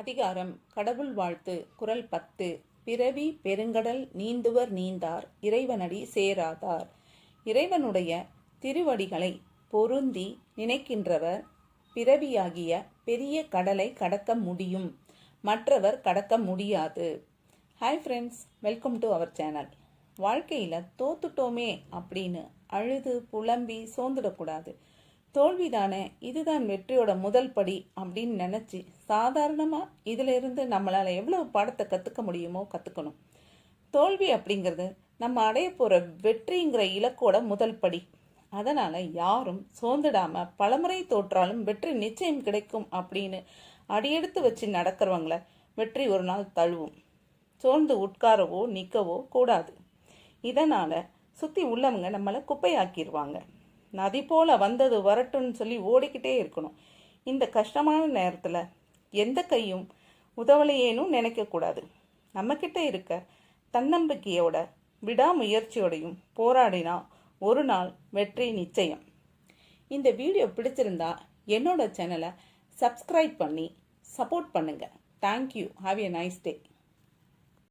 அதிகாரம் கடவுள் வாழ்த்து. குறள் 10. பிறவி பெருங்கடல் நீந்துவர் நீந்தார் இறைவனடி சேராதார். இறைவனுடைய திருவடிகளை பொருந்தி நினைக்கின்றவர் பிறவியாகிய பெரிய கடலை கடக்க முடியும், மற்றவர் கடக்க முடியாது. Hi friends, welcome to our channel. வாழ்க்கையில் தோத்துட்டோமே அப்படின்னு அழுது புலம்பி சோர்ந்துடக்கூடாது. தோல்விதானே, இதுதான் வெற்றியோட முதல் படி அப்படின்னு நினச்சி சாதாரணமாக இதிலிருந்து நம்மளால் எவ்வளவு பாடத்தை கற்றுக்க முடியுமோ கற்றுக்கணும். தோல்வி அப்படிங்கிறது நம்ம அடைய போகிற வெற்றிங்கிற இலக்கோட முதல் படி. அதனால் யாரும் சோர்ந்துடாமல் பலமுறை தோற்றாலும் வெற்றி நிச்சயம் கிடைக்கும் அப்படின்னு அடியெடுத்து வச்சு நடக்கிறவங்கள வெற்றி ஒரு நாள் தழுவும். சோர்ந்து உட்காரவோ நிற்கவோ கூடாது. இதனால் சுற்றி உள்ளவங்க நம்மளை குப்பையாக்கிடுவாங்க. நதி போல் வந்தது வரட்டும்னு சொல்லி ஓடிக்கிட்டே இருக்கணும். இந்த கஷ்டமான நேரத்தில் எந்த கையும் உதவலையேனும் நினைக்கக்கூடாது. நம்மக்கிட்ட இருக்க தன்னம்பிக்கையோட விடாமுயற்சியோடையும் போராடினா ஒரு நாள் வெற்றி நிச்சயம். இந்த வீடியோ பிடிச்சிருந்தா என்னோட சேனலை சப்ஸ்கிரைப் பண்ணி சப்போர்ட் பண்ணுங்கள். Thank you. Have a nice day.